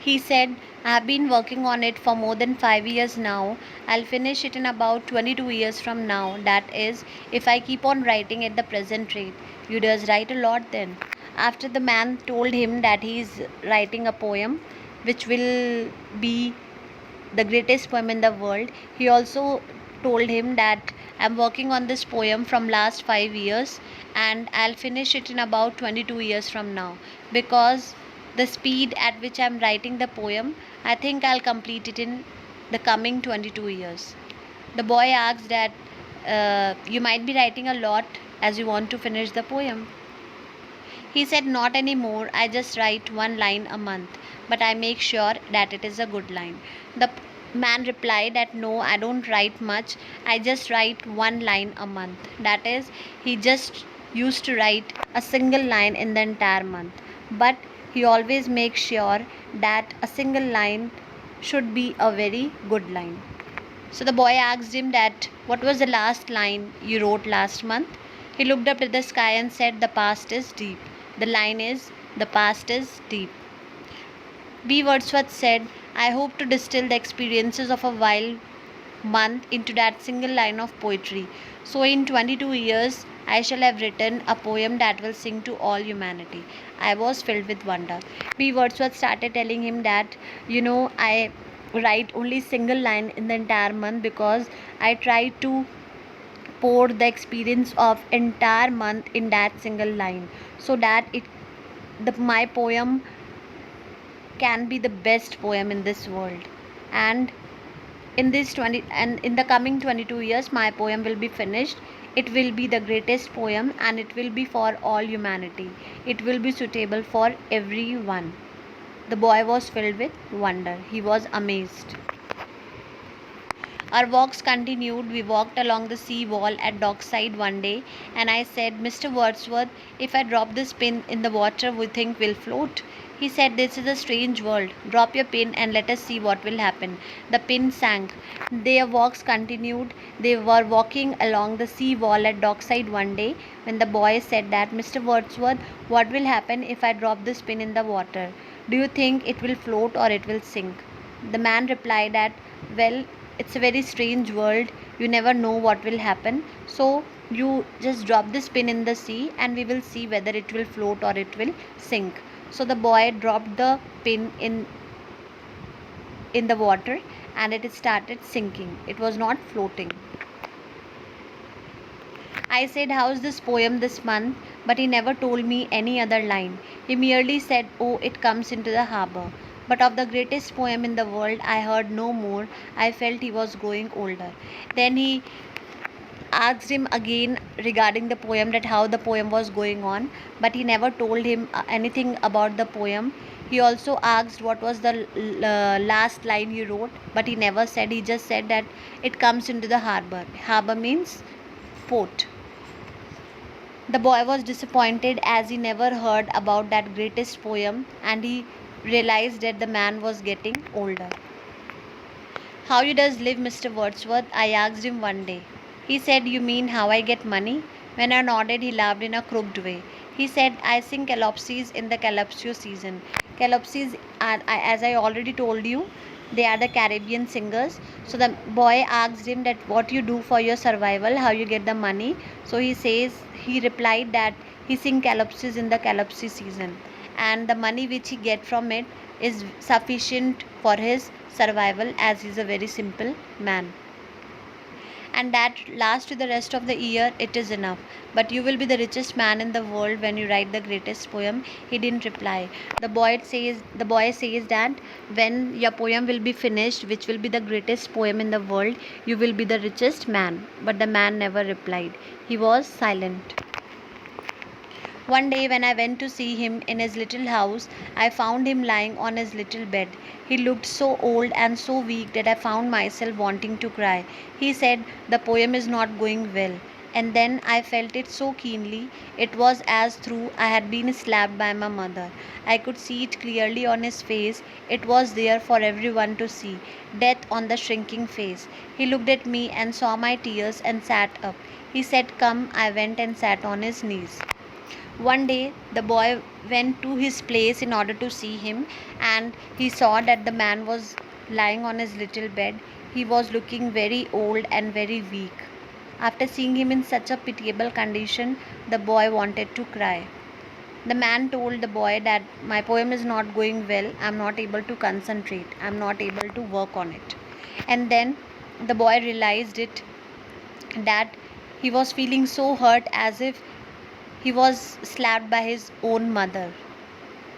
He said, I have been working on it for more than 5 years now. I'll finish it in about 22 years from now. That is, if I keep on writing at the present rate. You does write a lot then. After the man told him that he is writing a poem which will be the greatest poem in the world, he also told him that I'm working on this poem from last 5 years and I'll finish it in about 22 years from now, because the speed at which I'm writing the poem, I think I'll complete it in the coming 22 years. The boy asked that you might be writing a lot as you want to finish the poem. He said, not anymore. I just write one line a month, but I make sure that it is a good line. The man replied that no, I don't write much. I just write one line a month. That is, he just used to write a single line in the entire month. But he always makes sure that a single line should be a very good line. So the boy asked him that what was the last line you wrote last month? He looked up at the sky and said, the past is deep. The line is, the past is deep. B. Wordsworth said, I hope to distill the experiences of a wild month into that single line of poetry. So in 22 years, I shall have written a poem that will sing to all humanity. I was filled with wonder. B. Wordsworth started telling him that, I write only single line in the entire month because I try to pour the experience of entire month in that single line, so that my poem can be the best poem in this world. And in the coming 22 years my poem will be finished. It will be the greatest poem and it will be for all humanity. It will be suitable for everyone. The boy was filled with wonder. He was amazed. Our walks continued. We walked along the sea wall at Dockside one day, and I said, Mr. Wordsworth, if I drop this pin in the water, we think we'll float. He said, this is a strange world. Drop your pin and let us see what will happen. The pin sank. Their walks continued. They were walking along the sea wall at Dockside one day when the boy said that, Mr. Wordsworth, what will happen if I drop this pin in the water? Do you think it will float or it will sink? The man replied that, well, it's a very strange world. You never know what will happen. So you just drop this pin in the sea and we will see whether it will float or it will sink. So the boy dropped the pin in the water and it started sinking. It was not floating. I said, how's this poem this month? But he never told me any other line. He merely said, oh, it comes into the harbour. But of the greatest poem in the world, I heard no more. I felt he was growing older. Then he asked him again regarding the poem, that how the poem was going on, but he never told him anything about the poem. He also asked what was the last line he wrote, but he never said. He just said that it comes into the harbour. Harbour means port. The boy was disappointed as he never heard about that greatest poem, and he realized that the man was getting older. How you does live, Mr. Wordsworth? I asked him one day. He said, you mean how I get money? When I nodded, he laughed in a crooked way. He said, I sing calopsies in the calypso season. Calopsies are, as I already told you, they are the Caribbean singers. So the boy asked him that what you do for your survival, how you get the money. So he replied that he sing calopsies in the calypso season, and the money which he get from it is sufficient for his survival, as he is a very simple man, and that lasts to the rest of the year. It is enough. But you will be the richest man in the world when you write the greatest poem. He didn't reply. The boy says that when your poem will be finished, which will be the greatest poem in the world, you will be the richest man. But the man never replied. He was silent. One day, when I went to see him in his little house, I found him lying on his little bed. He looked so old and so weak that I found myself wanting to cry. He said, the poem is not going well. And then I felt it so keenly. It was as though I had been slapped by my mother. I could see it clearly on his face. It was there for everyone to see. Death on the shrinking face. He looked at me and saw my tears and sat up. He said, come. I went and sat on his knees. One day, the boy went to his place in order to see him, and he saw that the man was lying on his little bed. He was looking very old and very weak. After seeing him in such a pitiable condition, the boy wanted to cry. The man told the boy that my poem is not going well, I'm not able to concentrate, I'm not able to work on it. And then the boy realized it that he was feeling so hurt as if he was slapped by his own mother.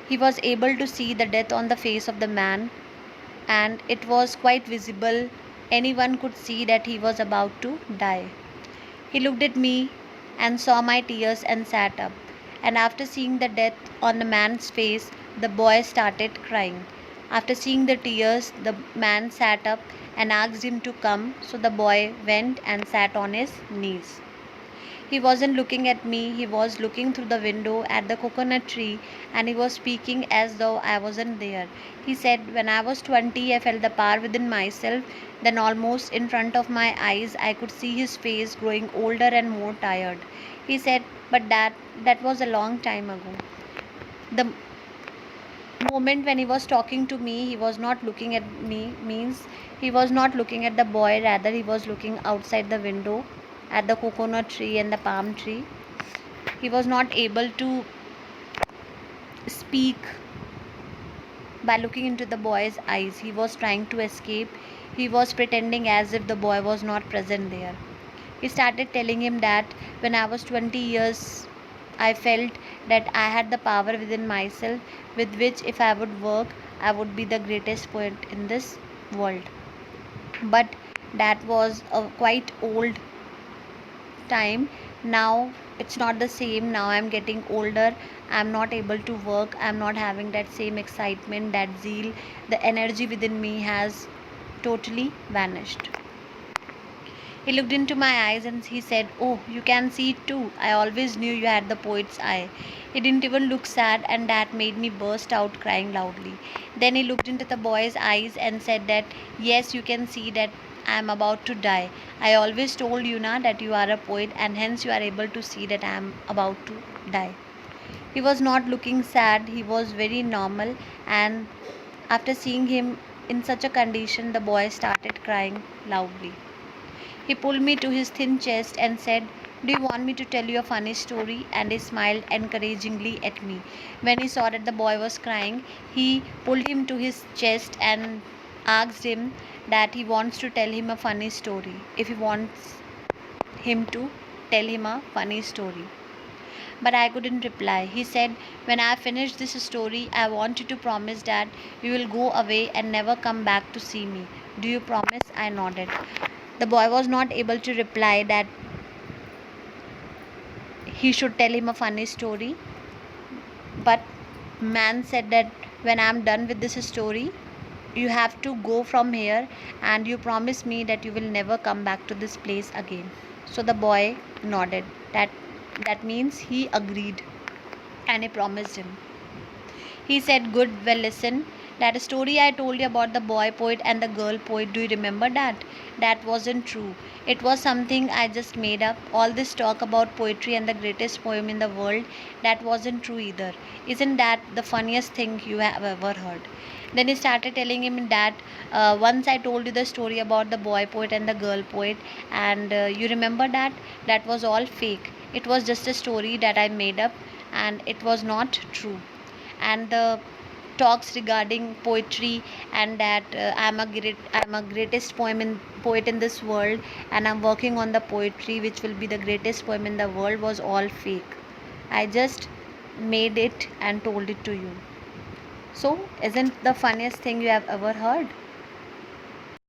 He was able to see the death on the face of the man, and it was quite visible. Anyone could see that he was about to die. He looked at me and saw my tears and sat up. And after seeing the death on the man's face, the boy started crying. After seeing the tears, the man sat up and asked him to come, so the boy went and sat on his knees. He wasn't looking at me, he was looking through the window at the coconut tree, and he was speaking as though I wasn't there. He said, when I was 20, I felt the power within myself. Then, almost in front of my eyes, I could see his face growing older and more tired. He said, but that was a long time ago. The moment when he was talking to me, he was not looking at me, means he was not looking at the boy, rather, he was looking outside the window at the coconut tree and the palm tree. He was not able to speak by looking into the boy's eyes. He was trying to escape. He was pretending as if the boy was not present there. He started telling him that when I was 20 years, I felt that I had the power within myself with which, if I would work, I would be the greatest poet in this world. But that was a quite old time. Now it's not the same. Now I'm getting older, I'm not able to work, I'm not having that same excitement, that zeal. The energy within me has totally vanished. He looked into my eyes and he said, oh, you can see it too. I always knew you had the poet's eye. He didn't even look sad, and that made me burst out crying loudly. Then he looked into the boy's eyes and said that, yes, you can see that I am about to die. I always told you na that you are a poet, and hence you are able to see that I am about to die. He was not looking sad, he was very normal, and after seeing him in such a condition, the boy started crying loudly. He pulled me to his thin chest and said, do you want me to tell you a funny story? And he smiled encouragingly at me. When he saw that the boy was crying, he pulled him to his chest and asked him that he wants to tell him a funny story. If he wants him to tell him a funny story. But I couldn't reply. He said, when I finish this story, I want you to promise that you will go away and never come back to see me. Do you promise? I nodded. The boy was not able to reply that he should tell him a funny story, but man said that when I am done with this story, you have to go from here, and you promise me that you will never come back to this place again. So the boy nodded. That means he agreed, and he promised him. He said, good, well, listen. That story I told you about the boy poet and the girl poet, do you remember that? That wasn't true. It was something I just made up. All this talk about poetry and the greatest poem in the world, that wasn't true either. Isn't that the funniest thing you have ever heard? Then he started telling him that once I told you the story about the boy poet and the girl poet, and you remember that? That was all fake. It was just a story that I made up, and it was not true. And the talks regarding poetry, and that I'm a greatest poet in this world, and I'm working on the poetry which will be the greatest poem in the world, was all fake. I just made it and told it to you. So isn't the funniest thing you have ever heard?